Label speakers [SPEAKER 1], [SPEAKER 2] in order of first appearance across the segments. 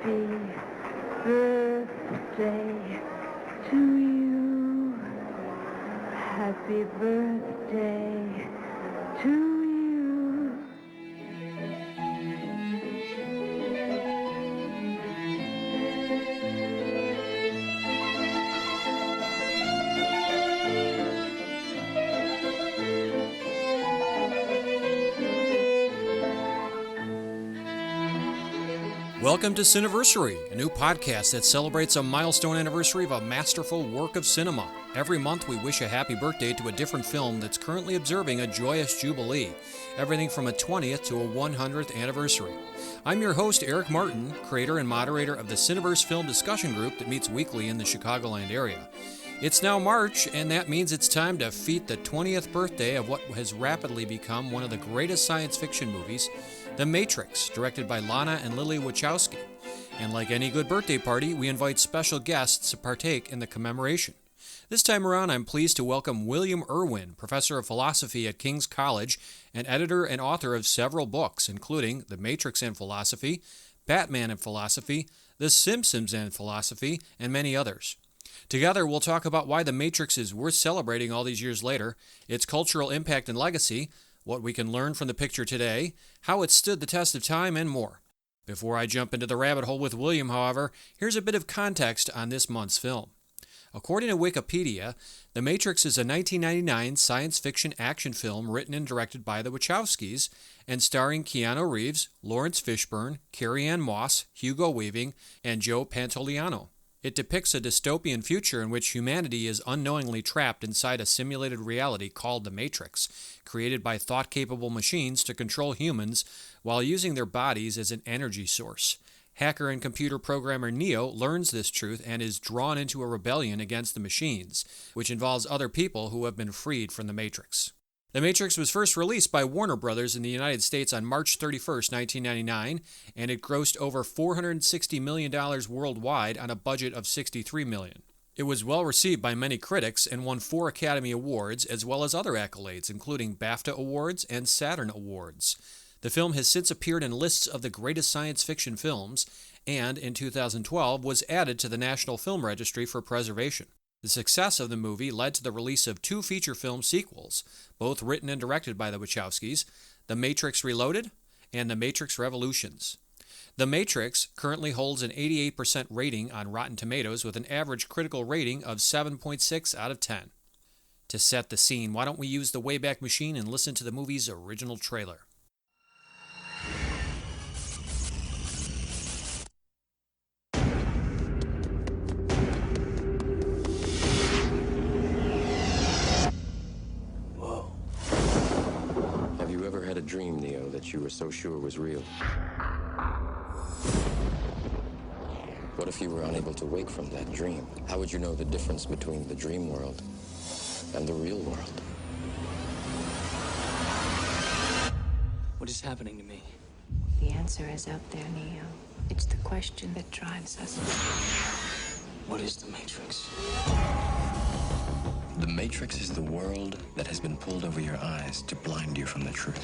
[SPEAKER 1] Happy birthday to you. Happy birthday to you.
[SPEAKER 2] Welcome to Cineversary, a new podcast that celebrates a milestone anniversary of a masterful work of cinema. Every month we wish a happy birthday to a different film that's currently observing a joyous jubilee, everything from a 20th to a 100th anniversary. I'm your host, Eric Martin, creator and moderator of the Cineverse Film Discussion Group that meets weekly in the Chicagoland area. It's now March, and that means it's time to feat the 20th birthday of what has rapidly become one of the greatest science fiction movies, The Matrix, directed by Lana and Lily Wachowski. And like any good birthday party, we invite special guests to partake in the commemoration. This time around, I'm pleased to welcome William Irwin, professor of philosophy at King's College and editor and author of several books, including The Matrix and Philosophy, Batman and Philosophy, The Simpsons and Philosophy, and many others. Together, we'll talk about why The Matrix is worth celebrating all these years later, its cultural impact and legacy, what we can learn from the picture today, how it stood the test of time, and more. Before I jump into the rabbit hole with William, however, here's a bit of context on this month's film. According to Wikipedia, The Matrix is a 1999 science fiction action film written and directed by the Wachowskis and starring Keanu Reeves, Lawrence Fishburne, Carrie-Anne Moss, Hugo Weaving, and Joe Pantoliano. It depicts a dystopian future in which humanity is unknowingly trapped inside a simulated reality called the Matrix, created by thought-capable machines to control humans while using their bodies as an energy source. Hacker and computer programmer Neo learns this truth and is drawn into a rebellion against the machines, which involves other people who have been freed from the Matrix. The Matrix was first released by Warner Brothers in the United States on March 31, 1999, and it grossed over $460 million worldwide on a budget of $63 million. It was well received by many critics and won 4 Academy Awards, as well as other accolades, including BAFTA Awards and Saturn Awards. The film has since appeared in lists of the greatest science fiction films, and in 2012 was added to the National Film Registry for preservation. The success of the movie led to the release of 2 feature film sequels, both written and directed by the Wachowskis, The Matrix Reloaded and The Matrix Revolutions. The Matrix currently holds an 88% rating on Rotten Tomatoes with an average critical rating of 7.6 out of 10. To set the scene, why don't we use the Wayback Machine and listen to the movie's original trailer?
[SPEAKER 3] Had a dream, Neo, that you were so sure was real. What if you were unable to wake from that dream? How would you know the difference between the dream world and the real world?
[SPEAKER 4] What is happening to me?
[SPEAKER 5] The answer is out there, Neo. It's the question that drives us.
[SPEAKER 4] What is the Matrix?
[SPEAKER 3] The Matrix is the world that has been pulled over your eyes to blind you from the truth.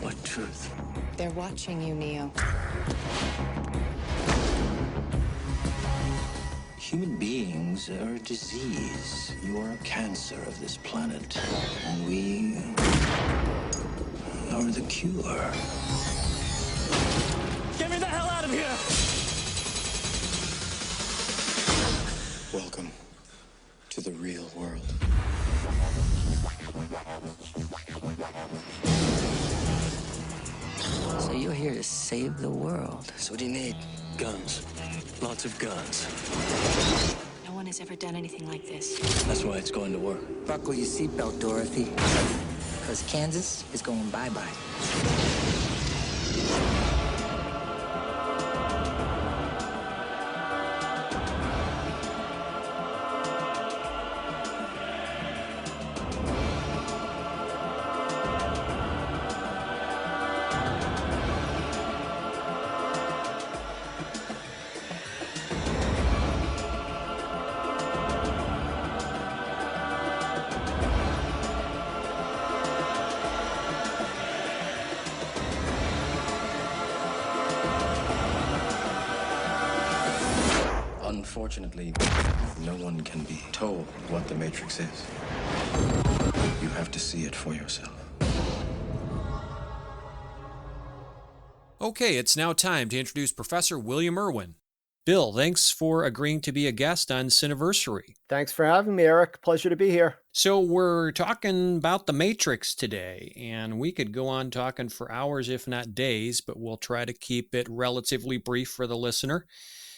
[SPEAKER 4] What truth?
[SPEAKER 5] They're watching you, Neo.
[SPEAKER 6] Human beings are a disease. You are a cancer of this planet. And we are the cure.
[SPEAKER 4] Get me the hell out of here!
[SPEAKER 3] Welcome to the real world.
[SPEAKER 7] So you're here to save the world.
[SPEAKER 4] So what do you need? Guns. Lots of guns.
[SPEAKER 5] No one has ever done anything like this.
[SPEAKER 4] That's why it's going to work.
[SPEAKER 7] Buckle your seatbelt, Dorothy. Because Kansas is going bye-bye.
[SPEAKER 3] Unfortunately, no one can be told what the Matrix is. You have to see it for yourself.
[SPEAKER 2] Okay, it's now time to introduce Professor William Irwin. Bill, thanks for agreeing to be a guest on Cineversary.
[SPEAKER 8] Thanks for having me, Eric. Pleasure to be here.
[SPEAKER 2] So we're talking about The Matrix today, and we could go on talking for hours, if not days, but we'll try to keep it relatively brief for the listener.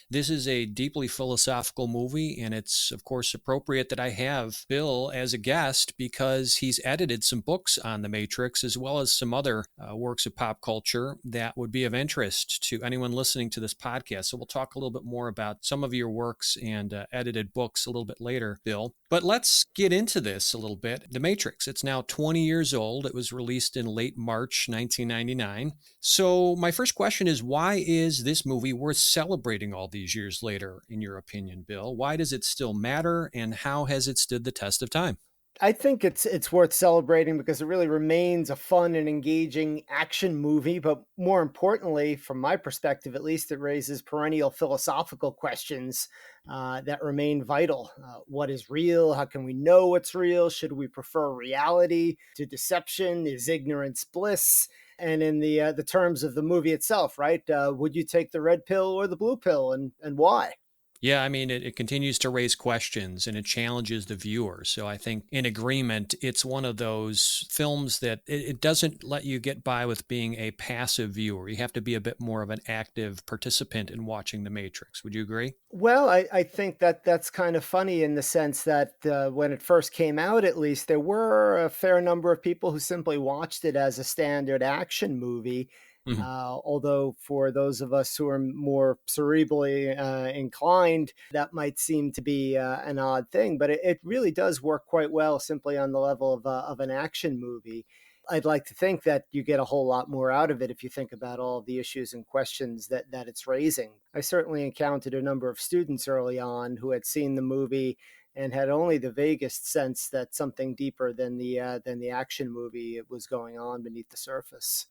[SPEAKER 2] This is a deeply philosophical movie, and it's, of course, appropriate that I have Bill as a guest because he's edited some books on The Matrix as well as some other works of pop culture that would be of interest to anyone listening to this podcast. So we'll talk a little bit more about some of your works and edited books a little bit later, Bill. But let's get into this a little bit. The Matrix, it's now 20 years old. It was released in late March 1999. So my first question is, why is this movie worth celebrating all these years later, in your opinion, Bill? Why does it still matter, and how has it stood the test of time?
[SPEAKER 8] I think it's worth celebrating because it really remains a fun and engaging action movie, but more importantly, from my perspective at least, it raises perennial philosophical questions that remain vital. What is real? How can we know what's real? Should we prefer reality to deception? Is ignorance bliss? And in the terms of the movie itself, right? Would you take the red pill or the blue pill, and why?
[SPEAKER 2] Yeah, I mean, it continues to raise questions and it challenges the viewer. So I think in agreement, it's one of those films that it doesn't let you get by with being a passive viewer. You have to be a bit more of an active participant in watching The Matrix. Would you agree?
[SPEAKER 8] Well, I think that's kind of funny in the sense that when it first came out, at least, there were a fair number of people who simply watched it as a standard action movie.
[SPEAKER 2] Mhm.
[SPEAKER 8] Although for those of us who are more cerebrally inclined, that might seem to be an odd thing, but it really does work quite well simply on the level of an action movie. I'd like to think that you get a whole lot more out of it if you think about all of the issues and questions that it's raising. I certainly encountered a number of students early on who had seen the movie and had only the vaguest sense that something deeper than the action movie was going on beneath the surface.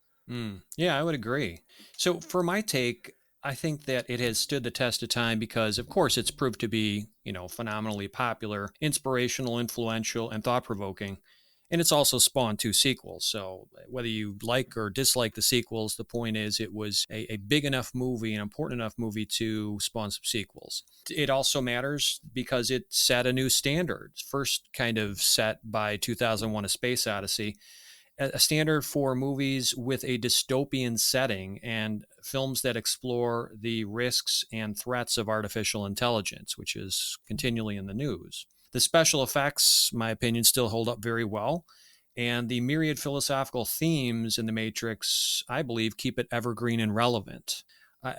[SPEAKER 2] Yeah, I would agree. So for my take, I think that it has stood the test of time because, of course, it's proved to be, phenomenally popular, inspirational, influential, and thought-provoking. And it's also spawned 2 sequels. So whether you like or dislike the sequels, the point is it was a big enough movie, an important enough movie to spawn some sequels. It also matters because it set a new standard, first kind of set by 2001: A Space Odyssey, a standard for movies with a dystopian setting and films that explore the risks and threats of artificial intelligence, which is continually in the news. The special effects, in my opinion, still hold up very well. And the myriad philosophical themes in The Matrix, I believe, keep it evergreen and relevant.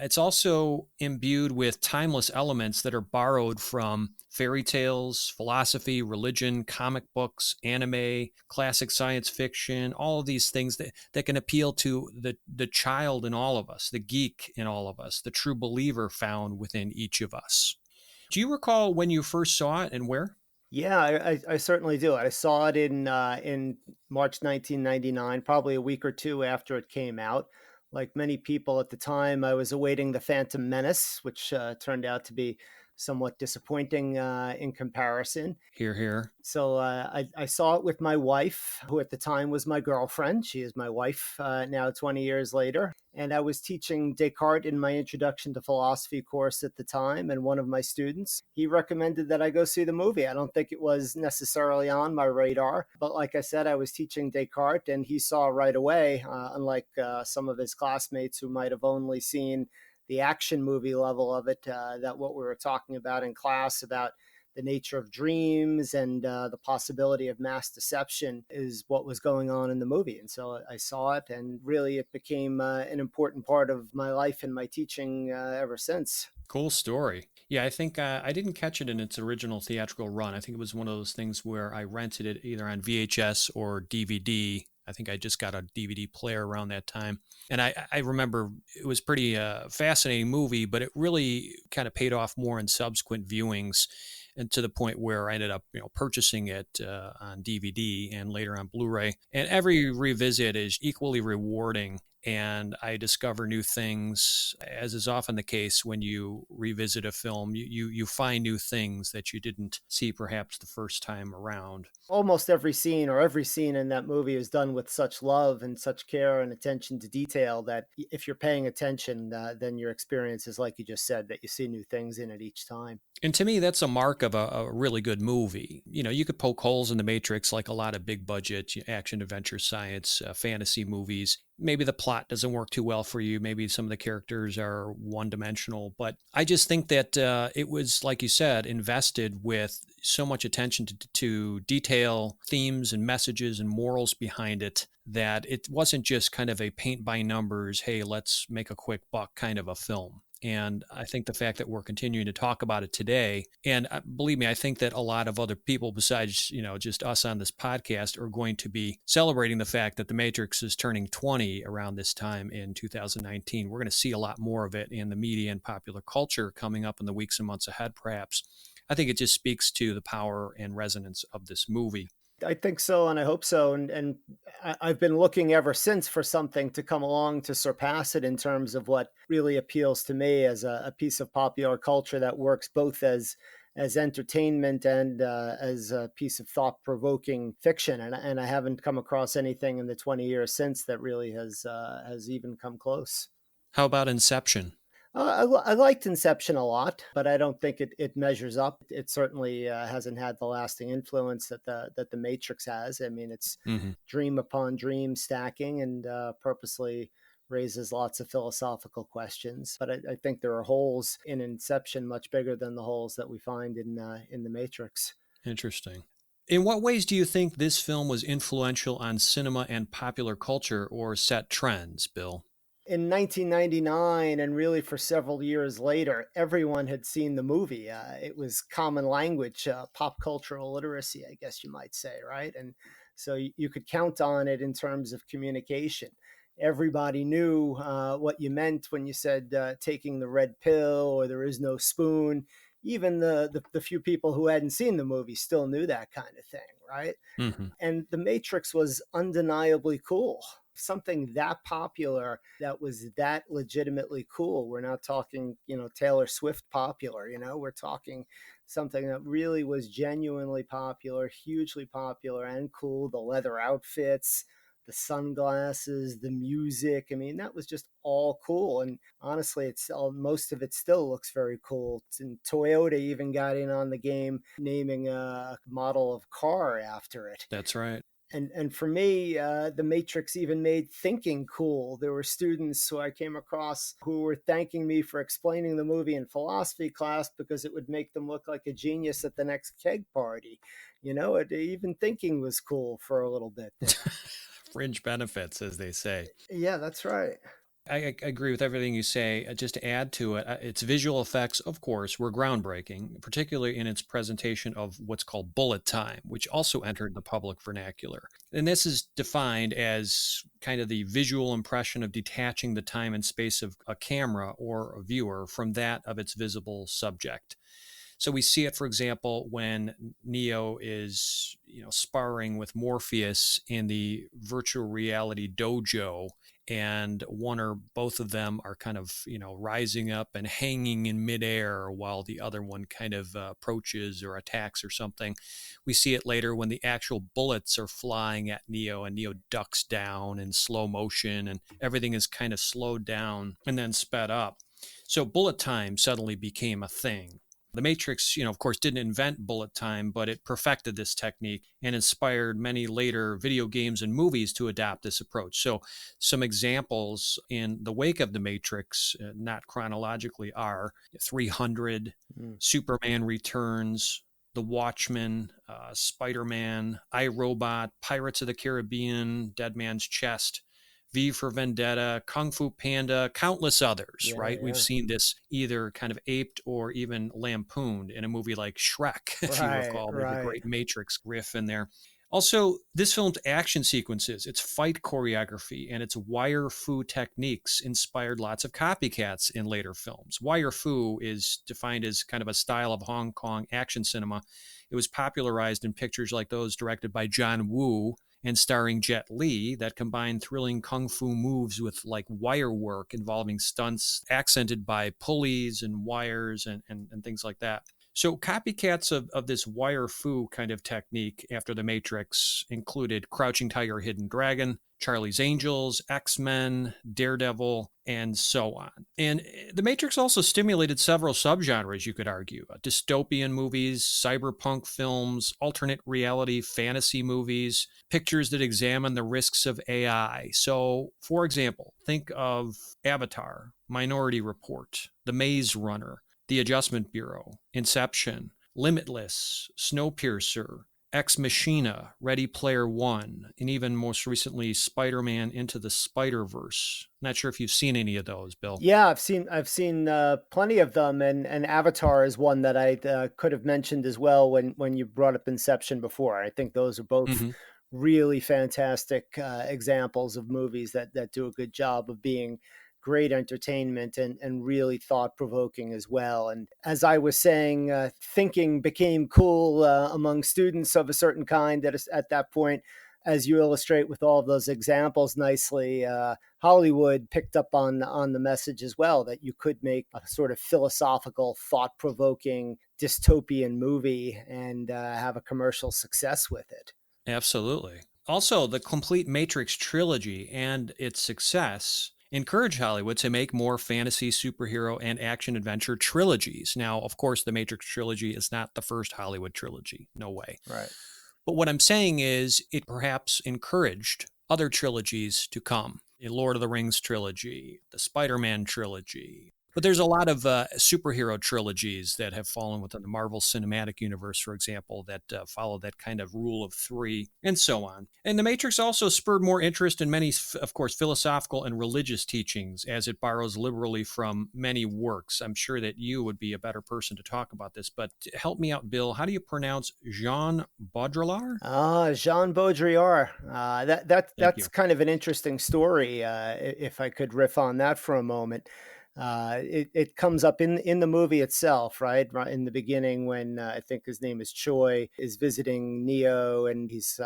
[SPEAKER 2] It's also imbued with timeless elements that are borrowed from fairy tales, philosophy, religion, comic books, anime, classic science fiction, all of these things that can appeal to the child in all of us, the geek in all of us, the true believer found within each of us. Do you recall when you first saw it and where?
[SPEAKER 8] Yeah, I certainly do. I saw it in March 1999, probably a week or two after it came out. Like many people at the time, I was awaiting The Phantom Menace, which turned out to be somewhat disappointing in comparison.
[SPEAKER 2] Here, here.
[SPEAKER 8] So I saw it with my wife, who at the time was my girlfriend. She is my wife now 20 years later. And I was teaching Descartes in my Introduction to Philosophy course at the time. And one of my students, he recommended that I go see the movie. I don't think it was necessarily on my radar. But like I said, I was teaching Descartes and he saw right away, unlike some of his classmates who might have only seen the action movie level of it, that what we were talking about in class about the nature of dreams and the possibility of mass deception is what was going on in the movie. And so I saw it, and really it became an important part of my life and my teaching ever since.
[SPEAKER 2] Cool story. Yeah, I think I didn't catch it in its original theatrical run. I think it was one of those things where I rented it either on VHS or DVD. I think I just got a DVD player around that time. And I remember it was pretty fascinating movie, but it really kind of paid off more in subsequent viewings, and to the point where I ended up, purchasing it on DVD and later on Blu-ray. And every revisit is equally rewarding. and I discover new things, as is often the case when you revisit a film. You find new things that you didn't see perhaps the first time around.
[SPEAKER 8] Almost every scene or every scene in that movie is done with such love and such care and attention to detail that if you're paying attention, then your experience is like you just said, that you see new things in it each time.
[SPEAKER 2] And to me, that's a mark of a really good movie. You know, you could poke holes in the Matrix like a lot of big budget action, adventure, science, fantasy movies. Maybe the plot doesn't work too well for you. Maybe some of the characters are one dimensional. But I just think that it was, like you said, invested with so much attention to detail, themes and messages and morals behind it, that it wasn't just kind of a paint by numbers, hey, let's make a quick buck kind of a film. And I think the fact that we're continuing to talk about it today, and believe me, I think that a lot of other people besides, just us on this podcast are going to be celebrating the fact that The Matrix is turning 20 around this time in 2019. We're going to see a lot more of it in the media and popular culture coming up in the weeks and months ahead, perhaps. I think it just speaks to the power and resonance of this movie.
[SPEAKER 8] I think so, and I hope so. And I've been looking ever since for something to come along to surpass it in terms of what really appeals to me as a piece of popular culture that works both as entertainment and as a piece of thought-provoking fiction. And I haven't come across anything in the 20 years since that really has even come close.
[SPEAKER 2] How about Inception?
[SPEAKER 8] I liked Inception a lot, but I don't think it measures up. It certainly hasn't had the lasting influence that the Matrix has. I mean, it's dream upon dream stacking and purposely raises lots of philosophical questions. But I think there are holes in Inception much bigger than the holes that we find in the Matrix.
[SPEAKER 2] Interesting. In what ways do you think this film was influential on cinema and popular culture or set trends, Bill?
[SPEAKER 8] In 1999, and really for several years later, everyone had seen the movie. It was common language, pop cultural literacy, I guess you might say, right? And so you could count on it in terms of communication. Everybody knew what you meant when you said taking the red pill or there is no spoon. Even the few people who hadn't seen the movie still knew that kind of thing, right?
[SPEAKER 2] Mm-hmm.
[SPEAKER 8] And The Matrix was undeniably cool. Something that popular that was that legitimately cool. We're not talking, Taylor Swift popular, we're talking something that really was genuinely popular, hugely popular and cool. The leather outfits, the sunglasses, the music. I mean, that was just all cool. And honestly, most of it still looks very cool. And Toyota even got in on the game, naming a model of car after it.
[SPEAKER 2] That's right.
[SPEAKER 8] And for me, The Matrix even made thinking cool. There were students who I came across who were thanking me for explaining the movie in philosophy class because it would make them look like a genius at the next keg party. Even thinking was cool for a little bit.
[SPEAKER 2] Fringe benefits, as they say.
[SPEAKER 8] Yeah, that's right.
[SPEAKER 2] I agree with everything you say. Just to add to it, its visual effects, of course, were groundbreaking, particularly in its presentation of what's called bullet time, which also entered the public vernacular. And this is defined as kind of the visual impression of detaching the time and space of a camera or a viewer from that of its visible subject. So we see it, for example, when Neo is, sparring with Morpheus in the virtual reality dojo, and one or both of them are kind of, rising up and hanging in midair while the other one kind of approaches or attacks or something. We see it later when the actual bullets are flying at Neo and Neo ducks down in slow motion and everything is kind of slowed down and then sped up. So bullet time suddenly became a thing. The Matrix, of course, didn't invent bullet time, but it perfected this technique and inspired many later video games and movies to adopt this approach. So some examples in the wake of The Matrix, not chronologically, are 300, Superman Returns, The Watchmen, Spider-Man, iRobot, Pirates of the Caribbean, Dead Man's Chest, V for Vendetta, Kung Fu Panda, countless others, right? Yeah. We've seen this either kind of aped or even lampooned in a movie like Shrek, if you recall. There's a great Matrix riff in there. Also, this film's action sequences, its fight choreography, and its wire fu techniques inspired lots of copycats in later films. Wire fu is defined as kind of a style of Hong Kong action cinema. It was popularized in pictures like those directed by John Woo and starring Jet Li that combined thrilling kung fu moves with like wire work involving stunts accented by pulleys and wires and things like that. So copycats of this wire fu kind of technique after The Matrix included Crouching Tiger, Hidden Dragon, Charlie's Angels, X-Men, Daredevil, and so on. And The Matrix also stimulated several subgenres, you could argue. Dystopian movies, cyberpunk films, alternate reality fantasy movies, pictures that examine the risks of AI. So, for example, think of Avatar, Minority Report, The Maze Runner, The Adjustment Bureau, Inception, Limitless, Snowpiercer, Ex Machina, Ready Player One, and even most recently Spider-Man Into the Spider-Verse. Not sure if you've seen any of those, Bill.
[SPEAKER 8] Yeah, I've seen plenty of them, and Avatar is one that I could have mentioned as well when you brought up Inception before. I think those are both really fantastic examples of movies that do a good job of being great entertainment and really thought-provoking as well. And as I was saying, thinking became cool among students of a certain kind at that point. As you illustrate with all of those examples nicely, Hollywood picked up on the message as well, that you could make a sort of philosophical, thought-provoking dystopian movie and have a commercial success with it.
[SPEAKER 2] Absolutely. Also, the complete Matrix trilogy and its success encourage Hollywood to make more fantasy, superhero, and action-adventure trilogies. Now, of course, the Matrix trilogy is not the first Hollywood trilogy. No way.
[SPEAKER 8] Right.
[SPEAKER 2] But what I'm saying is it perhaps encouraged other trilogies to come. The Lord of the Rings trilogy, the Spider-Man trilogy. But there's a lot of superhero trilogies that have fallen within the Marvel Cinematic Universe, for example, that follow that kind of rule of three, and so on. And The Matrix also spurred more interest in many, of course, philosophical and religious teachings, as it borrows liberally from many works. I'm sure that you would be a better person to talk about this, but help me out, Bill. How do you pronounce Jean Baudrillard?
[SPEAKER 8] Jean Baudrillard. That's
[SPEAKER 2] you.
[SPEAKER 8] kind of an interesting story, if I could riff on that for a moment. It comes up in the movie itself, right in the beginning when I think his name is Choi is visiting Neo, and he's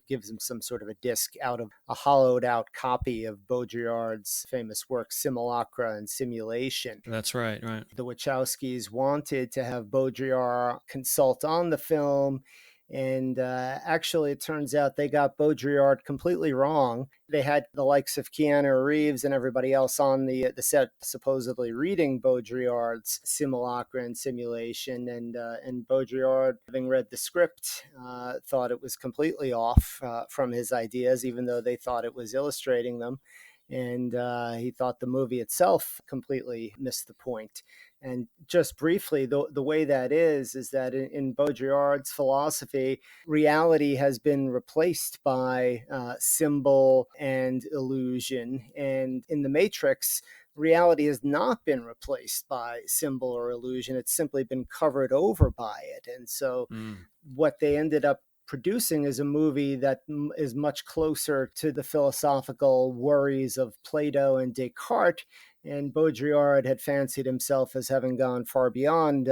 [SPEAKER 8] gives him some sort of a disc out of a hollowed out copy of Baudrillard's famous work Simulacra and Simulation.
[SPEAKER 2] That's right.
[SPEAKER 8] The Wachowskis wanted to have Baudrillard consult on the film. And actually, it turns out they got Baudrillard completely wrong. They had the likes of Keanu Reeves and everybody else on the set supposedly reading Baudrillard's Simulacra and Simulation. And Baudrillard, having read the script, thought it was completely off from his ideas, even though they thought it was illustrating them. And he thought the movie itself completely missed the point. And just briefly, the way that is that in Baudrillard's philosophy, reality has been replaced by symbol and illusion. And in The Matrix, reality has not been replaced by symbol or illusion. It's simply been covered over by it. And so what they ended up producing is a movie that is much closer to the philosophical worries of Plato and Descartes. And Baudrillard had fancied himself as having gone far beyond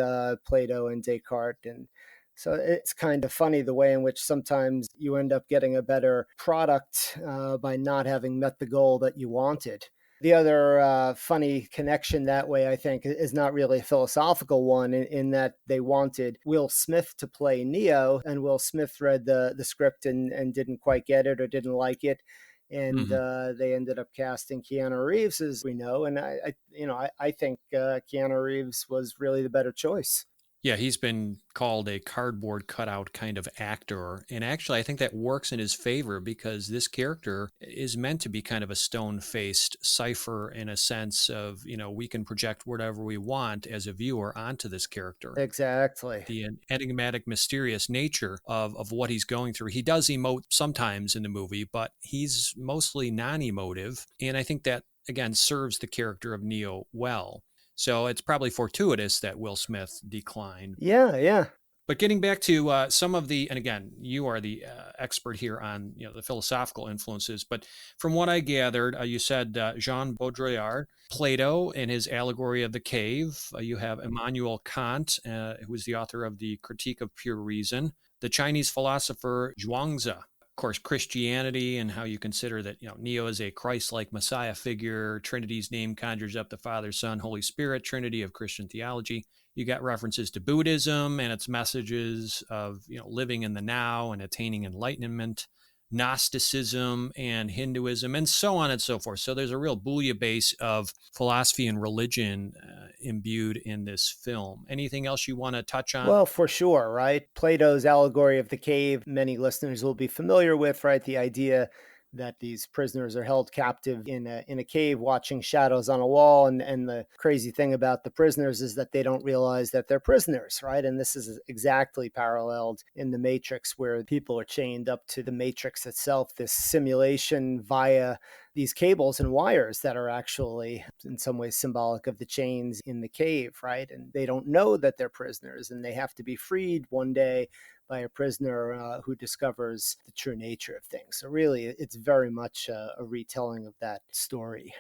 [SPEAKER 8] Plato and Descartes. And so it's kind of funny the way in which sometimes you end up getting a better product by not having met the goal that you wanted. The other funny connection that way, I think, is not really a philosophical one in that they wanted Will Smith to play Neo, and Will Smith read the script and didn't quite get it or didn't like it. And they ended up casting Keanu Reeves, as we know. And I think Keanu Reeves was really the better choice.
[SPEAKER 2] Yeah, he's been called a cardboard cutout kind of actor. And actually, I think that works in his favor because this character is meant to be kind of a stone-faced cipher in a sense of, we can project whatever we want as a viewer onto this character.
[SPEAKER 8] Exactly.
[SPEAKER 2] The enigmatic, mysterious nature of what he's going through. He does emote sometimes in the movie, but he's mostly non-emotive. And I think that, again, serves the character of Neo well. So it's probably fortuitous that Will Smith declined.
[SPEAKER 8] Yeah.
[SPEAKER 2] But getting back to some of the, and again, you are the expert here on the philosophical influences. But from what I gathered, you said Jean Baudrillard, Plato in his allegory of the cave. You have Immanuel Kant, who was the author of the Critique of Pure Reason. The Chinese philosopher Zhuangzi, course, Christianity and how you consider that, Neo is a Christ-like Messiah figure. Trinity's name conjures up the Father, Son, Holy Spirit, Trinity of Christian theology. You got references to Buddhism and its messages of, living in the now and attaining enlightenment, Gnosticism and Hinduism, and so on and so forth. So there's a real bouillabaisse of philosophy and religion imbued in this film. Anything else you want to touch on?
[SPEAKER 8] Well, for sure, right? Plato's allegory of the cave, many listeners will be familiar with, right? The idea that these prisoners are held captive in a cave watching shadows on a wall. And the crazy thing about the prisoners is that they don't realize that they're prisoners, right? And this is exactly paralleled in the Matrix, where people are chained up to the Matrix itself, this simulation via these cables and wires that are actually in some ways symbolic of the chains in the cave, right? And they don't know that they're prisoners, and they have to be freed one day by a prisoner who discovers the true nature of things. So really, it's very much a retelling of that story.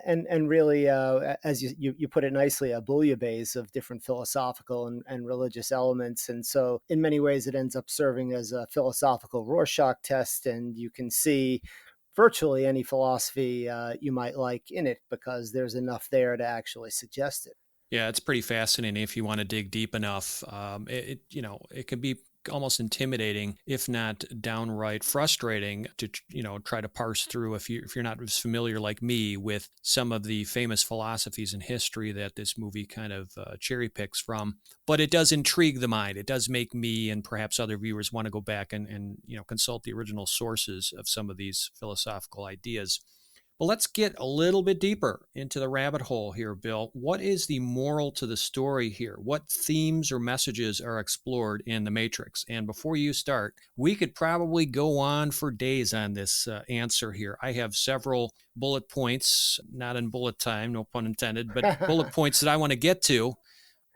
[SPEAKER 8] And really, as you put it nicely, a bouillabaisse of different philosophical and religious elements. And so in many ways, it ends up serving as a philosophical Rorschach test, and you can see virtually any philosophy you might like in it, because there's enough there to actually suggest it.
[SPEAKER 2] Yeah, it's pretty fascinating if you want to dig deep enough. It can be almost intimidating, if not downright frustrating, to try to parse through if you're not as familiar like me with some of the famous philosophies in history that this movie kind of cherry picks from. But it does intrigue the mind. It does make me and perhaps other viewers want to go back and consult the original sources of some of these philosophical ideas. But let's get a little bit deeper into the rabbit hole here, Bill. What is the moral to the story here? What themes or messages are explored in The Matrix? And before you start, we could probably go on for days on this answer here. I have several bullet points, not in bullet time, no pun intended, but bullet points that I want to get to.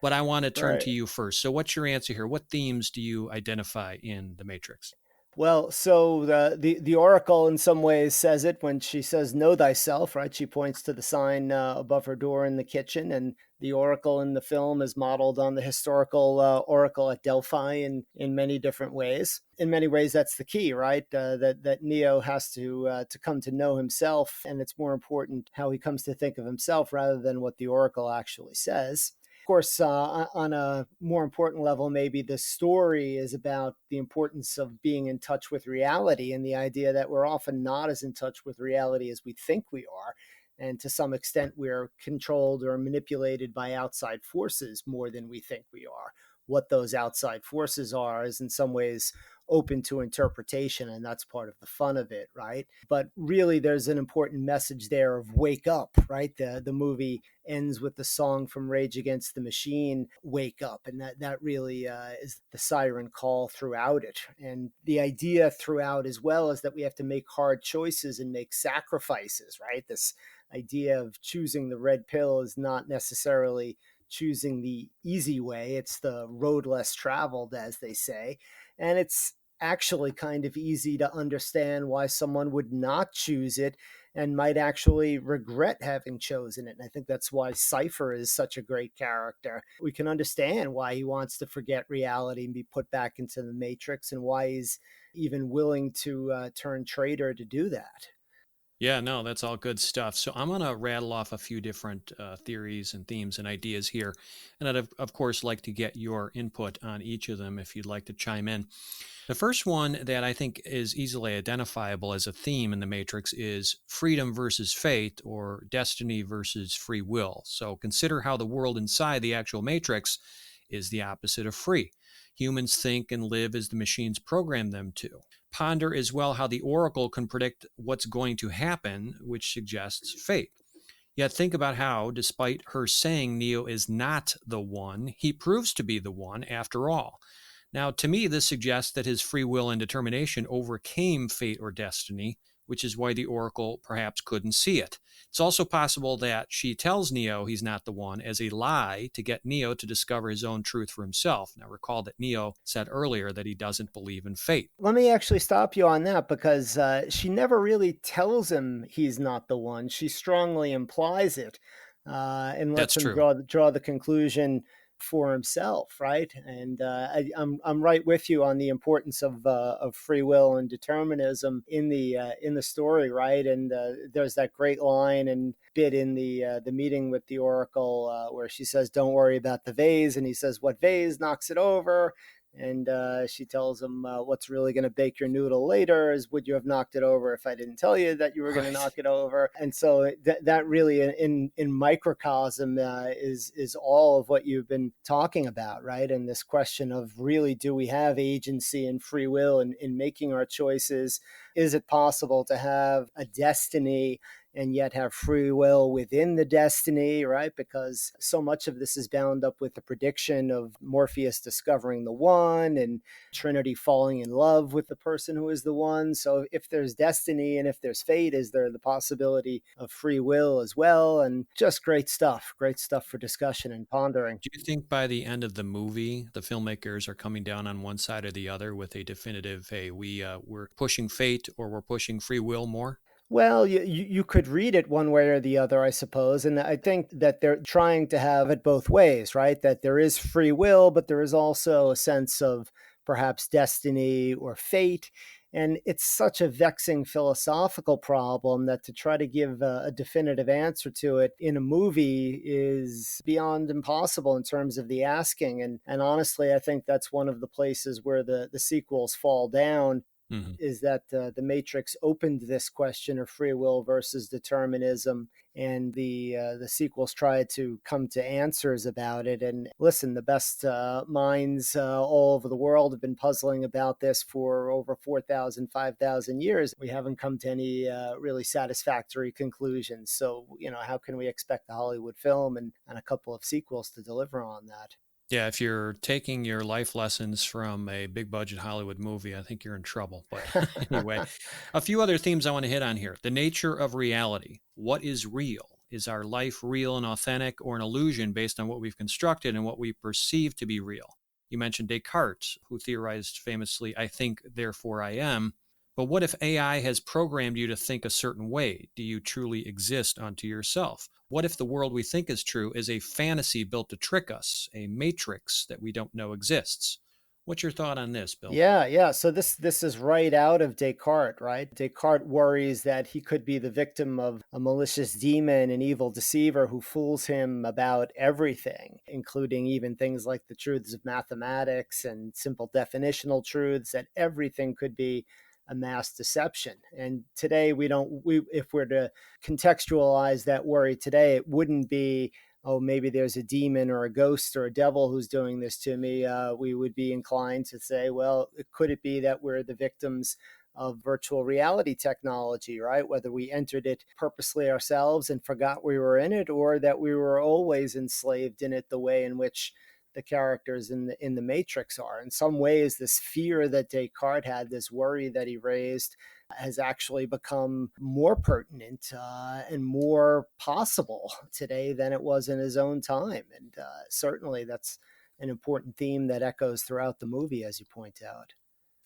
[SPEAKER 2] But I want to turn to you first. So what's your answer here? What themes do you identify in The Matrix?
[SPEAKER 8] Well, so the Oracle in some ways says it when she says, "Know thyself," right? She points to the sign above her door in the kitchen, and the Oracle in the film is modeled on the historical Oracle at Delphi in many different ways. In many ways, that's the key, right? That Neo has to come to know himself, and it's more important how he comes to think of himself rather than what the Oracle actually says. Of course, on a more important level, maybe the story is about the importance of being in touch with reality, and the idea that we're often not as in touch with reality as we think we are. And to some extent, we're controlled or manipulated by outside forces more than we think we are. What those outside forces are is in some ways open to interpretation, and that's part of the fun of it, right? But really, there's an important message there of wake up, right? The movie ends with the song from Rage Against the Machine, Wake Up, and that really is the siren call throughout it. And the idea throughout as well is that we have to make hard choices and make sacrifices, right? This idea of choosing the red pill is not necessarily choosing the easy way. It's the road less traveled, as they say. And it's actually kind of easy to understand why someone would not choose it and might actually regret having chosen it. And I think that's why Cypher is such a great character. We can understand why he wants to forget reality and be put back into the Matrix, and why he's even willing to turn traitor to do that.
[SPEAKER 2] Yeah, no, that's all good stuff. So I'm going to rattle off a few different theories and themes and ideas here. And I'd, of course, like to get your input on each of them if you'd like to chime in. The first one that I think is easily identifiable as a theme in The Matrix is freedom versus fate, or destiny versus free will. So consider how the world inside the actual Matrix is the opposite of free. Humans think and live as the machines program them to. Ponder as well how the Oracle can predict what's going to happen, which suggests fate. Yet think about how, despite her saying Neo is not the one, he proves to be the one after all. Now, to me, this suggests that his free will and determination overcame fate or destiny, which is why the Oracle perhaps couldn't see it. It's also possible that she tells Neo he's not the one as a lie to get Neo to discover his own truth for himself. Now, recall that Neo said earlier that he doesn't believe in fate.
[SPEAKER 8] Let me actually stop you on that, because she never really tells him he's not the one. She strongly implies it and lets him draw the conclusion for himself, right? And I'm right with you on the importance of free will and determinism in the story, right? And there's that great line and bit in the meeting with the Oracle where she says, "Don't worry about the vase," and he says, "What vase?" Knocks it over. And she tells him, "What's really going to bake your noodle later is would you have knocked it over if I didn't tell you that you were going to knock it over?" And so that really, in microcosm, is all of what you've been talking about, right? And this question of really, do we have agency and free will in making our choices? Is it possible to have a destiny and yet have free will within the destiny, right? Because so much of this is bound up with the prediction of Morpheus discovering the one and Trinity falling in love with the person who is the one. So if there's destiny and if there's fate, is there the possibility of free will as well? And just great stuff for discussion and pondering.
[SPEAKER 2] Do you think by the end of the movie, the filmmakers are coming down on one side or the other with a definitive, hey, we're pushing fate or we're pushing free will more?
[SPEAKER 8] Well, you could read it one way or the other, I suppose. And I think that they're trying to have it both ways, right? That there is free will, but there is also a sense of perhaps destiny or fate. And it's such a vexing philosophical problem that to try to give a definitive answer to it in a movie is beyond impossible in terms of the asking. And honestly, I think that's one of the places where the sequels fall down.
[SPEAKER 2] Mhm.
[SPEAKER 8] Is that the Matrix opened this question of free will versus determinism, and the sequels tried to come to answers about it. And listen, the best minds all over the world have been puzzling about this for over 4,000, 5,000 years. We haven't come to any really satisfactory conclusions. So, how can we expect the Hollywood film and a couple of sequels to deliver on that?
[SPEAKER 2] Yeah, if you're taking your life lessons from a big budget Hollywood movie, I think you're in trouble. But anyway, a few other themes I want to hit on here. The nature of reality. What is real? Is our life real and authentic or an illusion based on what we've constructed and what we perceive to be real? You mentioned Descartes, who theorized famously, I think, therefore I am. But what if AI has programmed you to think a certain way? Do you truly exist unto yourself? What if the world we think is true is a fantasy built to trick us, a matrix that we don't know exists? What's your thought on this, Bill?
[SPEAKER 8] Yeah. So this is right out of Descartes, right? Descartes worries that he could be the victim of a malicious demon, an evil deceiver who fools him about everything, including even things like the truths of mathematics and simple definitional truths, that everything could be a mass deception. And today we if we're to contextualize that worry today, it wouldn't be, oh, maybe there's a demon or a ghost or a devil who's doing this to me. We would be inclined to say, well, could it be that we're the victims of virtual reality technology, right? Whether we entered it purposely ourselves and forgot we were in it, or that we were always enslaved in it the way in which the characters in the Matrix are. In some ways, this fear that Descartes had, this worry that he raised, has actually become more pertinent and more possible today than it was in his own time. And certainly that's an important theme that echoes throughout the movie, as you point out.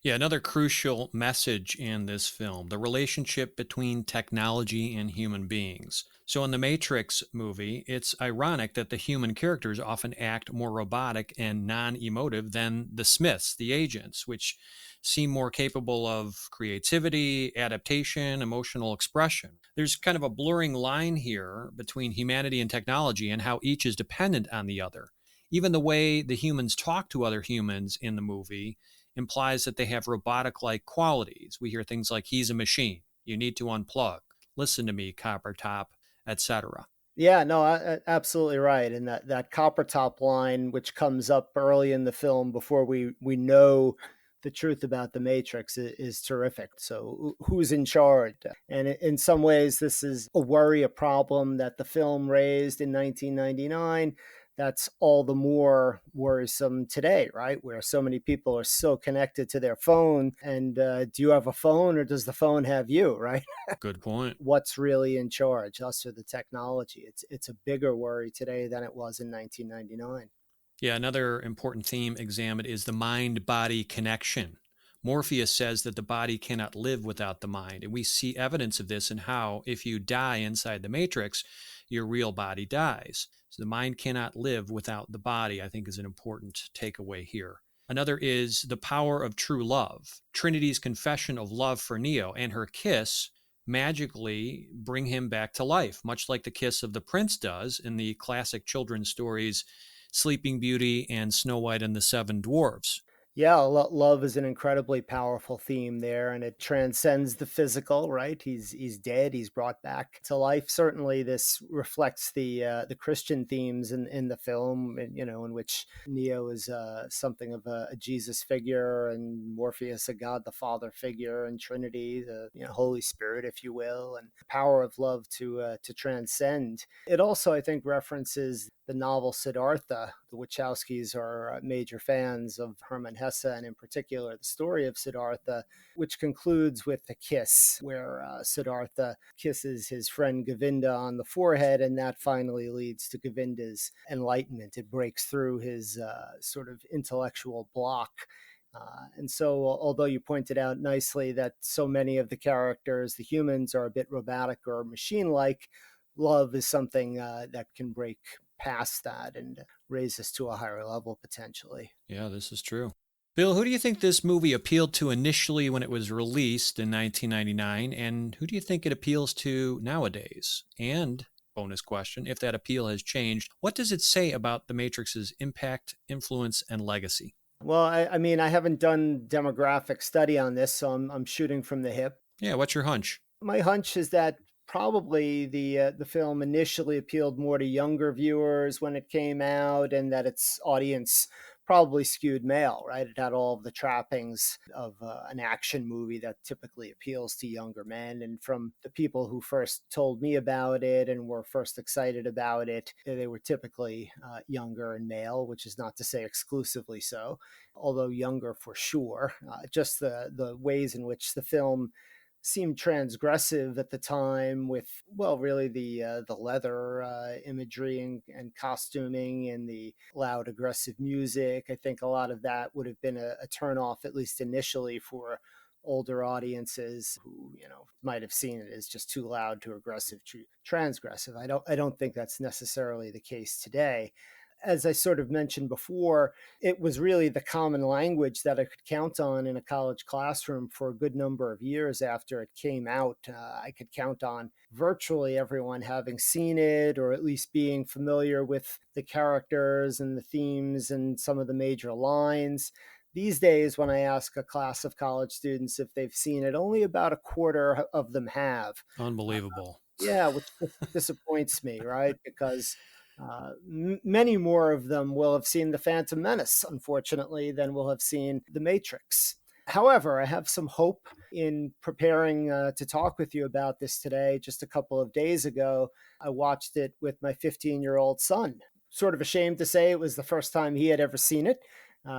[SPEAKER 2] Yeah, another crucial message in this film, the relationship between technology and human beings. So in the Matrix movie, it's ironic that the human characters often act more robotic and non-emotive than the Smiths, the agents, which seem more capable of creativity, adaptation, emotional expression. There's kind of a blurring line here between humanity and technology and how each is dependent on the other. Even the way the humans talk to other humans in the movie implies that they have robotic-like qualities. We hear things like, he's a machine, you need to unplug, listen to me, Copper Top, etc.
[SPEAKER 8] Yeah, no, absolutely right. And that copper top line, which comes up early in the film before we know the truth about the Matrix, is terrific. So who's in charge? And in some ways, this is a worry, a problem that the film raised in 1999. That's all the more worrisome today, right? Where so many people are so connected to their phone. And do you have a phone or does the phone have you, right?
[SPEAKER 2] Good point.
[SPEAKER 8] What's really in charge, us or the technology? It's a bigger worry today than it was in 1999.
[SPEAKER 2] Yeah, another important theme examined is the mind-body connection. Morpheus says that the body cannot live without the mind, and we see evidence of this in how, if you die inside the Matrix, your real body dies. So the mind cannot live without the body, I think is an important takeaway here. Another is the power of true love. Trinity's confession of love for Neo and her kiss magically bring him back to life, much like the kiss of the prince does in the classic children's stories Sleeping Beauty and Snow White and the Seven Dwarfs.
[SPEAKER 8] Yeah, love is an incredibly powerful theme there, and it transcends the physical. Right? He's dead. He's brought back to life. Certainly, this reflects the Christian themes in the film. In which Neo is something of a Jesus figure, and Morpheus a God the Father figure, and Trinity, the Holy Spirit, if you will, and the power of love to transcend. It also, I think, references the novel Siddhartha. The Wachowskis are major fans of Hermann Hesse, and in particular the story of Siddhartha, which concludes with the kiss, where Siddhartha kisses his friend Govinda on the forehead, and that finally leads to Govinda's enlightenment. It breaks through his sort of intellectual block. And so, although you pointed out nicely that so many of the characters, the humans, are a bit robotic or machine-like, love is something that can break past that and raise us to a higher level potentially.
[SPEAKER 2] Yeah, this is true. Bill, who do you think this movie appealed to initially when it was released in 1999, and who do you think it appeals to nowadays? And, bonus question, if that appeal has changed, what does it say about The Matrix's impact, influence, and legacy?
[SPEAKER 8] Well, I mean, I haven't done demographic study on this, so I'm shooting from the hip.
[SPEAKER 2] Yeah, what's your hunch?
[SPEAKER 8] My hunch is that probably the film initially appealed more to younger viewers when it came out, and that its audience probably skewed male, right? It had all of the trappings of an action movie that typically appeals to younger men. And from the people who first told me about it and were first excited about it, they were typically younger and male, which is not to say exclusively so, although younger for sure. Just the ways in which the film seemed transgressive at the time, with, well, really the leather imagery and costuming and the loud aggressive music. I think a lot of that would have been a turnoff, at least initially, for older audiences who might have seen it as just too loud, too aggressive, too transgressive. I don't think that's necessarily the case today. As I sort of mentioned before, it was really the common language that I could count on in a college classroom for a good number of years after it came out. I could count on virtually everyone having seen it, or at least being familiar with the characters and the themes and some of the major lines. These days, when I ask a class of college students if they've seen it, only about a quarter of them have.
[SPEAKER 2] Unbelievable.
[SPEAKER 8] Yeah, which disappoints me, right? Because many more of them will have seen The Phantom Menace, unfortunately, than will have seen The Matrix. However, I have some hope in preparing to talk with you about this today. Just a couple of days ago, I watched it with my 15-year-old son. Sort of ashamed to say it was the first time he had ever seen it.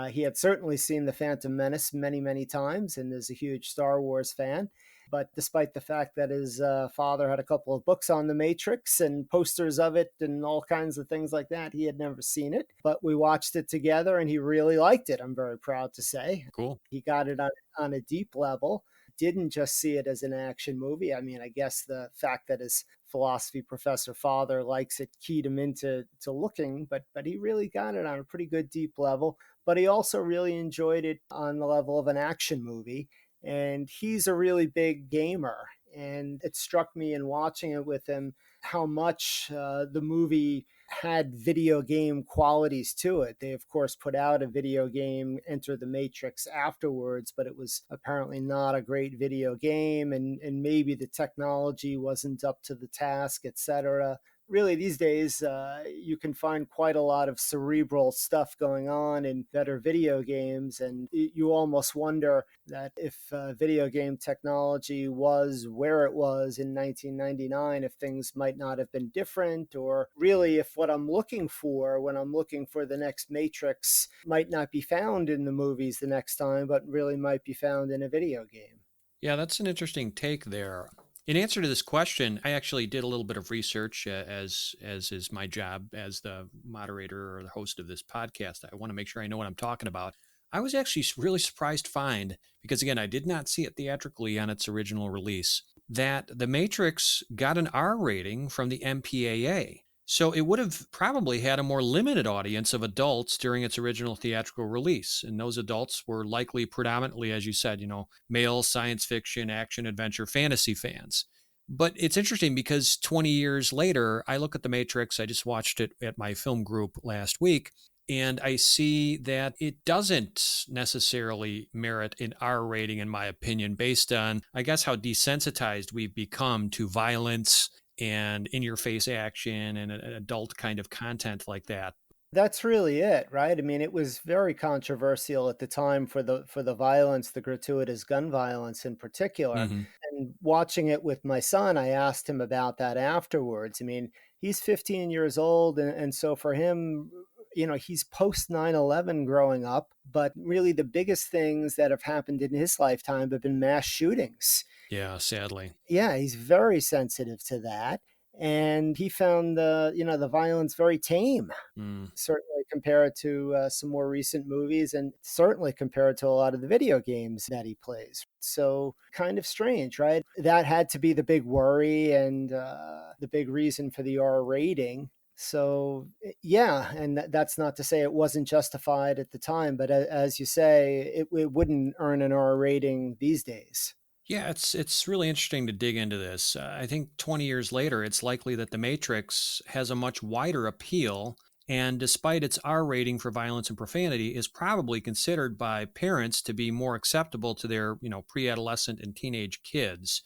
[SPEAKER 8] He had certainly seen The Phantom Menace many, many times and is a huge Star Wars fan. But despite the fact that his father had a couple of books on The Matrix and posters of it and all kinds of things like that, he had never seen it. But we watched it together and he really liked it, I'm very proud to say.
[SPEAKER 2] Cool.
[SPEAKER 8] He got it on a deep level, didn't just see it as an action movie. I mean, I guess the fact that his philosophy professor father likes it keyed him into looking, but he really got it on a pretty good deep level. But he also really enjoyed it on the level of an action movie. And he's a really big gamer. And it struck me in watching it with him how much the movie had video game qualities to it. They, of course, put out a video game, Enter the Matrix, afterwards, but it was apparently not a great video game, and maybe the technology wasn't up to the task, etc. Really, these days, you can find quite a lot of cerebral stuff going on in better video games, and you almost wonder that if video game technology was where it was in 1999, if things might not have been different, or really if what I'm looking for when I'm looking for the next Matrix might not be found in the movies the next time, but really might be found in a video game.
[SPEAKER 2] Yeah, that's an interesting take there. In answer to this question, I actually did a little bit of research, as is my job as the moderator or the host of this podcast. I want to make sure I know what I'm talking about. I was actually really surprised to find, because again, I did not see it theatrically on its original release, that The Matrix got an R rating from the MPAA. So it would have probably had a more limited audience of adults during its original theatrical release. And those adults were likely predominantly, as you said, male science fiction, action, adventure, fantasy fans. But it's interesting because 20 years later, I look at The Matrix. I just watched it at my film group last week, and I see that it doesn't necessarily merit an R rating, in my opinion, based on, I guess, how desensitized we've become to violence and in your face action and an adult kind of content like that.
[SPEAKER 8] That's really it, right? I mean, it was very controversial at the time for the violence, the gratuitous gun violence in particular.
[SPEAKER 2] Mm-hmm.
[SPEAKER 8] And watching it with my son, I asked him about that afterwards. I mean, he's 15 years old, and so for him, he's post 9/11 growing up, but really the biggest things that have happened in his lifetime have been mass shootings.
[SPEAKER 2] Yeah, sadly.
[SPEAKER 8] Yeah, he's very sensitive to that. And he found the violence very tame,
[SPEAKER 2] Mm.
[SPEAKER 8] certainly compared to some more recent movies, and certainly compared to a lot of the video games that he plays. So kind of strange, right? That had to be the big worry and the big reason for the R rating. So yeah, and that's not to say it wasn't justified at the time, but as you say, it wouldn't earn an R rating these days.
[SPEAKER 2] Yeah, it's really interesting to dig into this. I think 20 years later, it's likely that The Matrix has a much wider appeal, and despite its R rating for violence and profanity, is probably considered by parents to be more acceptable to their, pre-adolescent and teenage kids.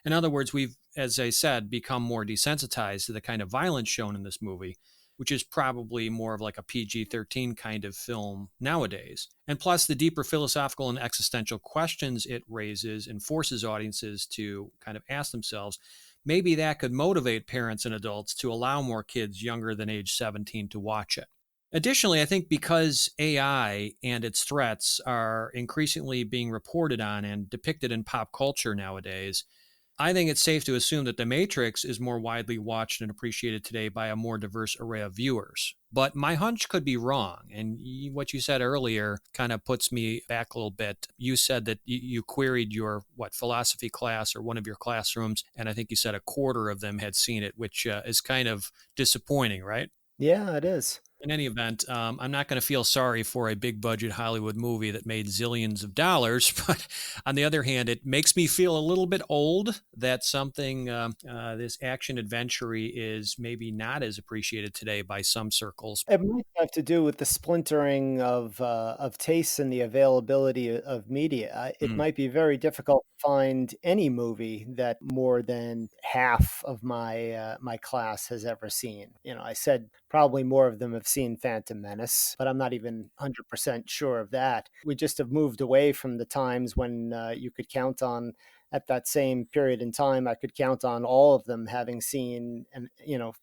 [SPEAKER 2] In other words, we've, as I said, become more desensitized to the kind of violence shown in this movie, which is probably more of like a PG-13 kind of film nowadays. And plus, the deeper philosophical and existential questions it raises and forces audiences to kind of ask themselves, maybe that could motivate parents and adults to allow more kids younger than age 17 to watch it. Additionally, I think because AI and its threats are increasingly being reported on and depicted in pop culture nowadays, I think it's safe to assume that The Matrix is more widely watched and appreciated today by a more diverse array of viewers. But my hunch could be wrong. And what you said earlier kind of puts me back a little bit. You said that you queried your, philosophy class or one of your classrooms, and I think you said a quarter of them had seen it, which is kind of disappointing, right?
[SPEAKER 8] Yeah, it is.
[SPEAKER 2] In any event, I'm not going to feel sorry for a big budget Hollywood movie that made zillions of dollars. But on the other hand, it makes me feel a little bit old that something, this action adventure is maybe not as appreciated today by some circles.
[SPEAKER 8] It might have to do with the splintering of tastes and the availability of media. It
[SPEAKER 2] Mm,
[SPEAKER 8] might be very difficult to find any movie that more than half of my class has ever seen. I said probably more of them have seen Phantom Menace, but I'm not even 100% sure of that. We just have moved away from the times when you could count on, at that same period in time, I could count on all of them having seen, and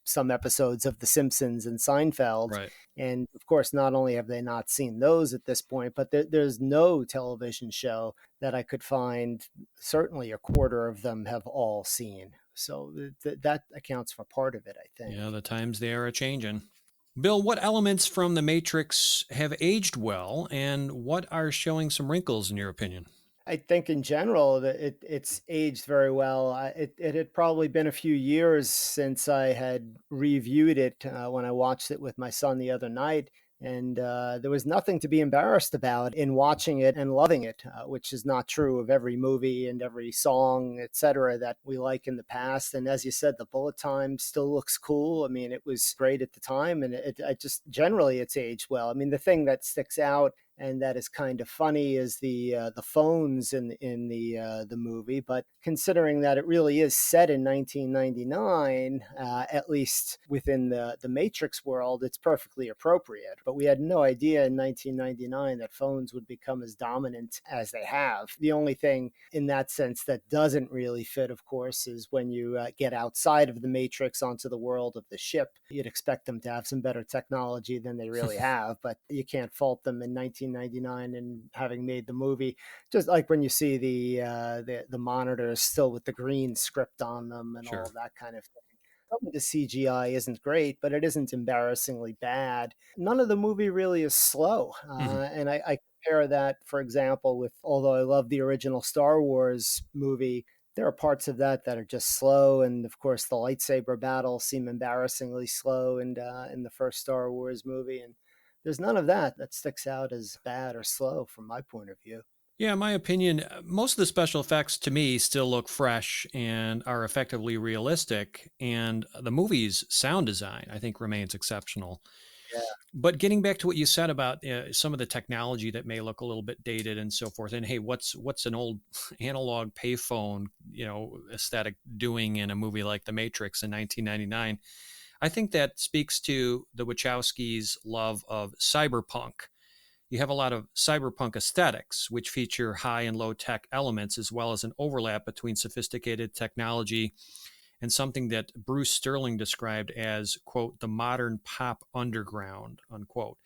[SPEAKER 8] some episodes of The Simpsons and Seinfeld.
[SPEAKER 2] right.
[SPEAKER 8] And of course, not only have they not seen those at this point, but there's no television show that I could find. Certainly, a quarter of them have all seen. So that accounts for part of it, I think.
[SPEAKER 2] Yeah, the times they are a changing. Bill, what elements from The Matrix have aged well, and what are showing some wrinkles in your opinion?
[SPEAKER 8] I think in general that it's aged very well. It had probably been a few years since I had reviewed it when I watched it with my son the other night, and there was nothing to be embarrassed about in watching it and loving it, which is not true of every movie and every song, etc., that we like in the past. And as you said, the bullet time still looks cool. I mean, it was great at the time, and I just generally it's aged well. I mean, the thing that sticks out and that is kind of funny is the phones in the movie. But considering that it really is set in 1999, at least within the Matrix world, it's perfectly appropriate. But we had no idea in 1999 that phones would become as dominant as they have. The only thing in that sense that doesn't really fit, of course, is when you get outside of the Matrix onto the world of the ship. You'd expect them to have some better technology than they really have, but you can't fault them in 1999 and having made the movie. Just like when you see the monitors still with the green script on them and
[SPEAKER 2] Sure.
[SPEAKER 8] all of that kind of thing. Some of the CGI isn't great, but it isn't embarrassingly bad. None of the movie really is slow.
[SPEAKER 2] Mhm.
[SPEAKER 8] And I compare that, for example, with, although I love the original Star Wars movie, There are parts of that that are just slow, and of course, the lightsaber battles seem embarrassingly slow in the first Star Wars movie, and there's none of that that sticks out as bad or slow from my point of view.
[SPEAKER 2] Yeah, in my opinion, most of the special effects to me still look fresh and are effectively realistic. And the movie's sound design, I think, remains exceptional. But getting back to what you said about some of the technology that may look a little bit dated and so forth, and hey, what's an old analog payphone, aesthetic doing in a movie like The Matrix in 1999? I think that speaks to the Wachowskis' love of cyberpunk. You have a lot of cyberpunk aesthetics, which feature high and low tech elements, as well as an overlap between sophisticated technology and something that Bruce Sterling described as, quote, the modern pop underground, unquote.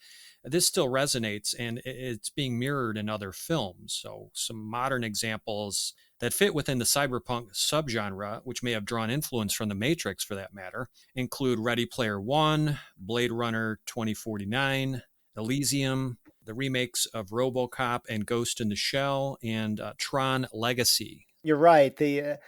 [SPEAKER 2] This still resonates, and it's being mirrored in other films. So some modern examples that fit within the cyberpunk subgenre, which may have drawn influence from The Matrix for that matter, include Ready Player One, Blade Runner 2049, Elysium, the remakes of RoboCop and Ghost in the Shell, and Tron Legacy.
[SPEAKER 8] You're right. The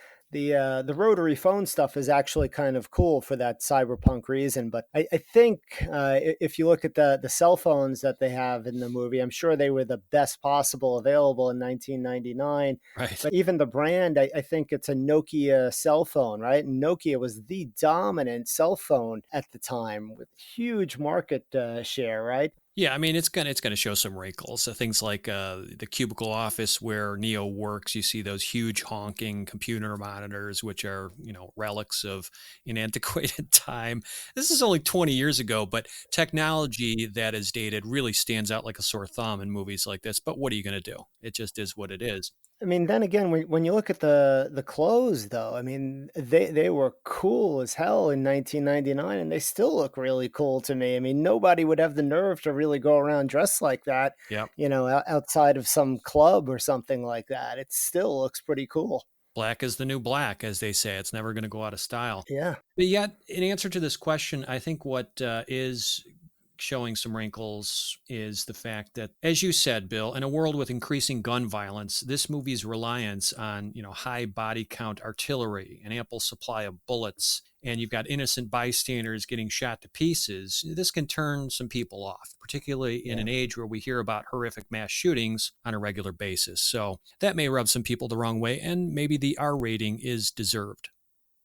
[SPEAKER 8] rotary phone stuff is actually kind of cool for that cyberpunk reason. But I think if you look at the cell phones that they have in the movie, I'm sure they were the best possible available in 1999.
[SPEAKER 2] Right.
[SPEAKER 8] But even the brand, I think it's a Nokia cell phone, right? And Nokia was the dominant cell phone at the time with huge market share, right?
[SPEAKER 2] Yeah, I mean it's gonna show some wrinkles. So things like the cubicle office where Neo works, you see those huge honking computer monitors, which are relics of an antiquated time. This is only 20 years ago, but technology that is dated really stands out like a sore thumb in movies like this. But what are you going to do? It just is what it is.
[SPEAKER 8] I mean, then again, when you look at the clothes, though, I mean, they were cool as hell in 1999, and they still look really cool to me. I mean, nobody would have the nerve to really go around dressed like that,
[SPEAKER 2] Yep.
[SPEAKER 8] Outside of some club or something like that. It still looks pretty cool.
[SPEAKER 2] Black is the new black, as they say. It's never going to go out of style.
[SPEAKER 8] Yeah.
[SPEAKER 2] But yet, in answer to this question, I think what is showing some wrinkles is the fact that, as you said, Bill, in a world with increasing gun violence, this movie's reliance on, high body count artillery, an ample supply of bullets, and you've got innocent bystanders getting shot to pieces, this can turn some people off, particularly in an age where we hear about horrific mass shootings on a regular basis. So that may rub some people the wrong way, and maybe the R rating is deserved.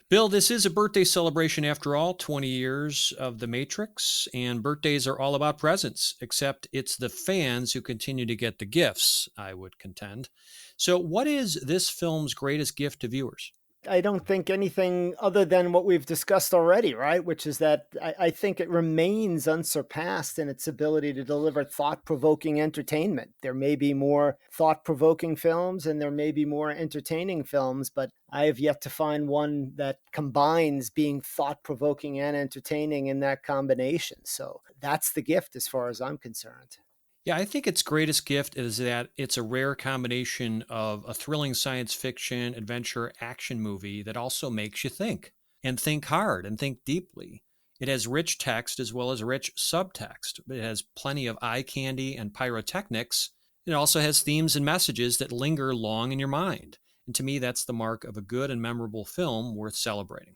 [SPEAKER 2] Bill, this is a birthday celebration after all, 20 years of The Matrix, and birthdays are all about presents, except it's the fans who continue to get the gifts, I would contend. So what is this film's greatest gift to viewers?
[SPEAKER 8] I don't think anything other than what we've discussed already, right? Which is that I think it remains unsurpassed in its ability to deliver thought-provoking entertainment. There may be more thought-provoking films and there may be more entertaining films, but I have yet to find one that combines being thought-provoking and entertaining in that combination. So that's the gift as far as I'm concerned.
[SPEAKER 2] Yeah, I think its greatest gift is that it's a rare combination of a thrilling science fiction, adventure, action movie that also makes you think and think hard and think deeply. It has rich text as well as rich subtext. It has plenty of eye candy and pyrotechnics. It also has themes and messages that linger long in your mind. And to me, that's the mark of a good and memorable film worth celebrating.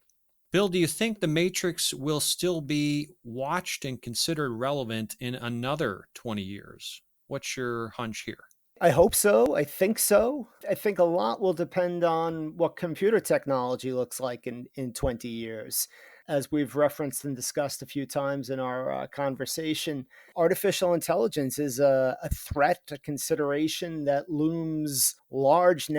[SPEAKER 2] Bill, do you think The Matrix will still be watched and considered relevant in another 20 years? What's your hunch here?
[SPEAKER 8] I hope so. I think so. I think a lot will depend on what computer technology looks like in 20 years. As we've referenced and discussed a few times in our conversation, artificial intelligence is a threat, a consideration that looms larger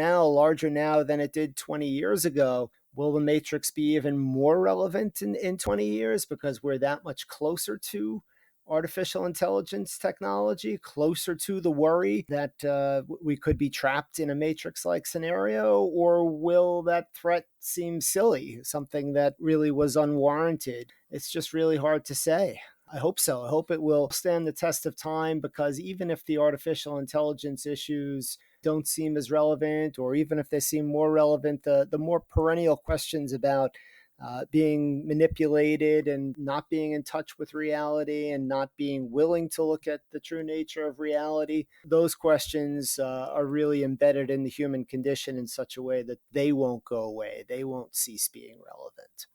[SPEAKER 8] now than it did 20 years ago. Will the Matrix be even more relevant in 20 years because we're that much closer to artificial intelligence technology, closer to the worry that we could be trapped in a Matrix-like scenario? Or will that threat seem silly, something that really was unwarranted? It's just really hard to say. I hope so. I hope it will stand the test of time, because even if the artificial intelligence issues don't seem as relevant, or even if they seem more relevant, the more perennial questions about being manipulated and not being in touch with reality and not being willing to look at the true nature of reality. Those questions are really embedded in the human condition in such a way that they won't go away. They won't cease being relevant.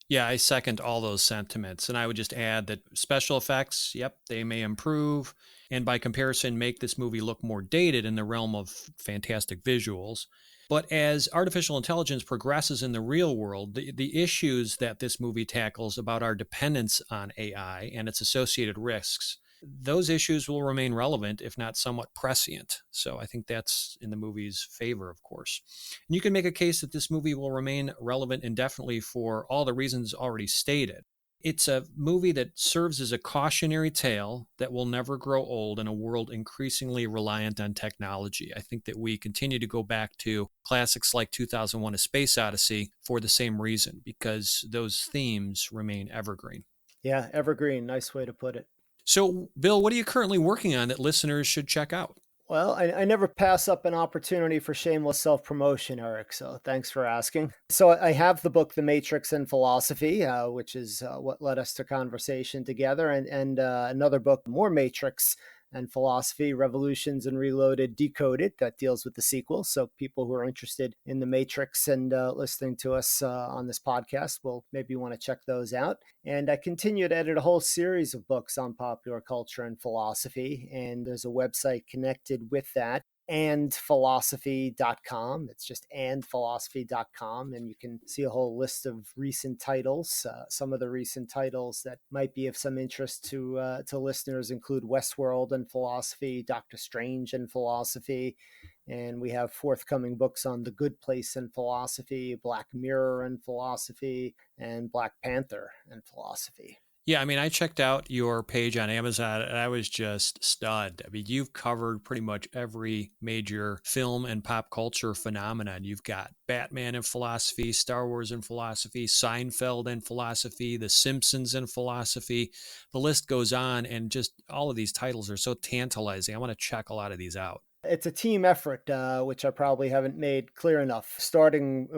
[SPEAKER 2] Yeah, I second all those sentiments. And I would just add that special effects, yep, they may improve, and by comparison, make this movie look more dated in the realm of fantastic visuals. But as artificial intelligence progresses in the real world, the issues that this movie tackles about our dependence on AI and its associated risks, those issues will remain relevant, if not somewhat prescient. So I think that's in the movie's favor, of course. And you can make a case that this movie will remain relevant indefinitely for all the reasons already stated. It's a movie that serves as a cautionary tale that will never grow old in a world increasingly reliant on technology. I think that we continue to go back to classics like 2001: A Space Odyssey for the same reason, because those themes remain evergreen.
[SPEAKER 8] Yeah, evergreen. Nice way to put it.
[SPEAKER 2] So, Bill, what are you currently working on that listeners should check out?
[SPEAKER 8] Well, I never pass up an opportunity for shameless self-promotion, Eric, so thanks for asking. So I have the book, The Matrix and Philosophy, which is what led us to conversation together, and another book, More Matrix and Philosophy, Revolutions and Reloaded, Decoded, that deals with the sequel. So people who are interested in The Matrix and listening to us on this podcast will maybe want to check those out. And I continue to edit a whole series of books on popular culture and philosophy, and there's a website connected with that, andphilosophy.com. It's just andphilosophy.com, and you can see a whole list of recent titles. Some of the recent titles that might be of some interest to listeners include Westworld and Philosophy, Doctor Strange and Philosophy, and we have forthcoming books on The Good Place and Philosophy, Black Mirror and Philosophy, and Black Panther and Philosophy.
[SPEAKER 2] Yeah, I mean, I checked out your page on Amazon and I was just stunned. I mean, you've covered pretty much every major film and pop culture phenomenon. You've got Batman and philosophy, Star Wars and philosophy, Seinfeld and philosophy, The Simpsons and philosophy. The list goes on, and just all of these titles are so tantalizing. I want to check a lot of these out.
[SPEAKER 8] It's a team effort, which I probably haven't made clear enough. Starting,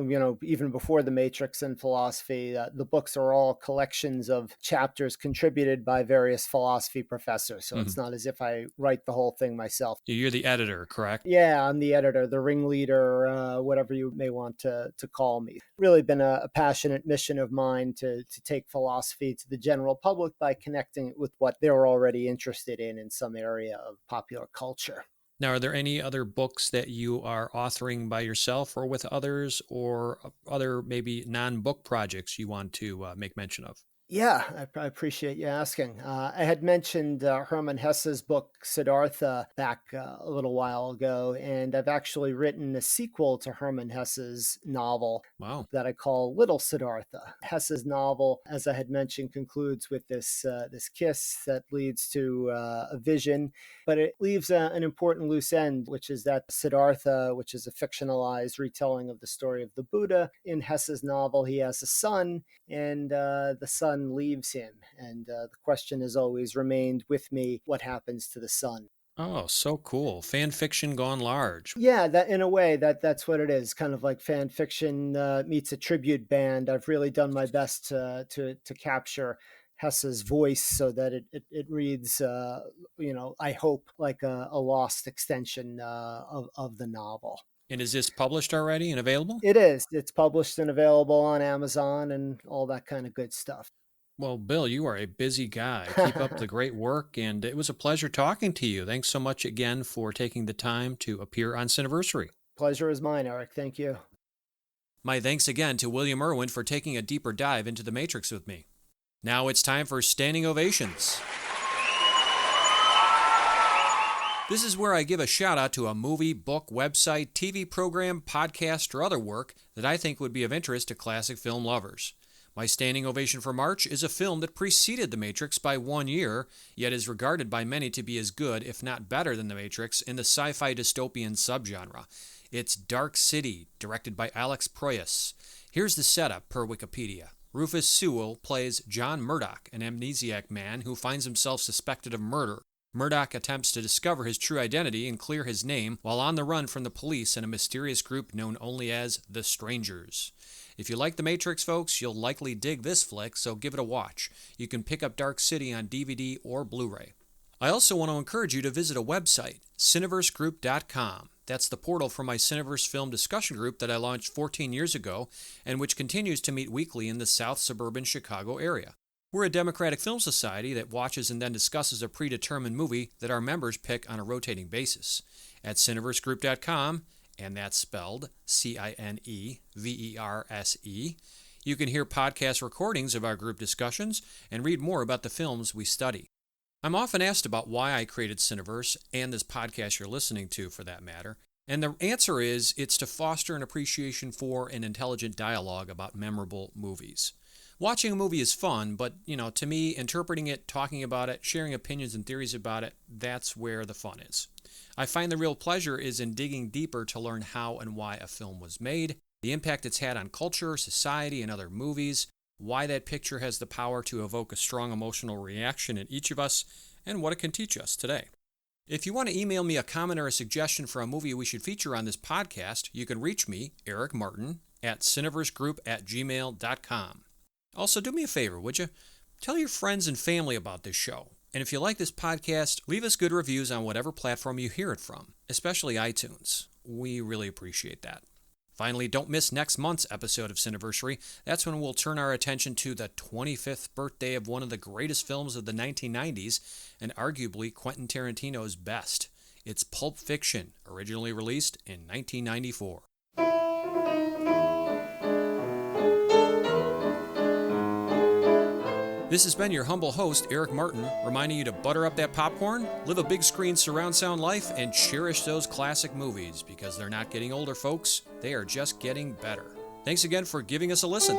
[SPEAKER 8] even before The Matrix and Philosophy, the books are all collections of chapters contributed by various philosophy professors. So It's not as if I write the whole thing myself.
[SPEAKER 2] You're the editor, correct?
[SPEAKER 8] Yeah, I'm the editor, the ringleader, whatever you may want to call me. Really been a passionate mission of mine to take philosophy to the general public by connecting it with what they're already interested in some area of popular culture.
[SPEAKER 2] Now, are there any other books that you are authoring by yourself or with others, or other maybe non-book projects you want to make mention of?
[SPEAKER 8] Yeah, I appreciate you asking. I had mentioned Hermann Hesse's book, Siddhartha, back a little while ago, and I've actually written a sequel to Hermann Hesse's novel that I call Little Siddhartha. Hesse's novel, as I had mentioned, concludes with this kiss that leads to a vision, but it leaves an important loose end, which is that Siddhartha, which is a fictionalized retelling of the story of the Buddha. In Hesse's novel, he has a son, and the son leaves him, and the question has always remained with me: what happens to the son?
[SPEAKER 2] Oh, so cool. Fan fiction gone large.
[SPEAKER 8] Yeah, that in a way that's what it is. Kind of like fan fiction meets a tribute band. I've really done my best to capture Hesse's voice so that it reads, I hope, like a lost extension of the novel.
[SPEAKER 2] And is this published already and available?
[SPEAKER 8] It is. It's published and available on Amazon and all that kind of good stuff.
[SPEAKER 2] Well, Bill, you are a busy guy. Keep up the great work, and it was a pleasure talking to you. Thanks so much again for taking the time to appear on Cineversary.
[SPEAKER 8] Pleasure is mine, Eric. Thank you.
[SPEAKER 2] My thanks again to William Irwin for taking a deeper dive into The Matrix with me. Now it's time for standing ovations. This is where I give a shout out to a movie, book, website, TV program, podcast, or other work that I think would be of interest to classic film lovers. My standing ovation for March is a film that preceded The Matrix by 1 year, yet is regarded by many to be as good, if not better than The Matrix, in the sci-fi dystopian subgenre. It's Dark City, directed by Alex Proyas. Here's the setup per Wikipedia. Rufus Sewell plays John Murdoch, an amnesiac man who finds himself suspected of murder. Murdoch attempts to discover his true identity and clear his name while on the run from the police and a mysterious group known only as the Strangers. If you like The Matrix, folks, you'll likely dig this flick, so give it a watch. You can pick up Dark City on DVD or Blu-ray. I also want to encourage you to visit a website, cineversegroup.com. That's the portal for my Cineverse film discussion group that I launched 14 years ago and which continues to meet weekly in the South suburban Chicago area. We're a democratic film society that watches and then discusses a predetermined movie that our members pick on a rotating basis. At cineversegroup.com, and that's spelled Cineverse, you can hear podcast recordings of our group discussions and read more about the films we study. I'm often asked about why I created Cineverse, and this podcast you're listening to for that matter, and the answer is it's to foster an appreciation for an intelligent dialogue about memorable movies. Watching a movie is fun, but, to me, interpreting it, talking about it, sharing opinions and theories about it, that's where the fun is. I find the real pleasure is in digging deeper to learn how and why a film was made, the impact it's had on culture, society, and other movies, why that picture has the power to evoke a strong emotional reaction in each of us, and what it can teach us today. If you want to email me a comment or a suggestion for a movie we should feature on this podcast, you can reach me, Eric Martin, at cineversegroup@gmail.com. Also, do me a favor, would you? Tell your friends and family about this show. And if you like this podcast, leave us good reviews on whatever platform you hear it from, especially iTunes. We really appreciate that. Finally, don't miss next month's episode of Cineversary. That's when we'll turn our attention to the 25th birthday of one of the greatest films of the 1990s, and arguably Quentin Tarantino's best. It's Pulp Fiction, originally released in 1994. This has been your humble host, Eric Martin, reminding you to butter up that popcorn, live a big screen surround sound life, and cherish those classic movies, because they're not getting older, folks. They are just getting better. Thanks again for giving us a listen.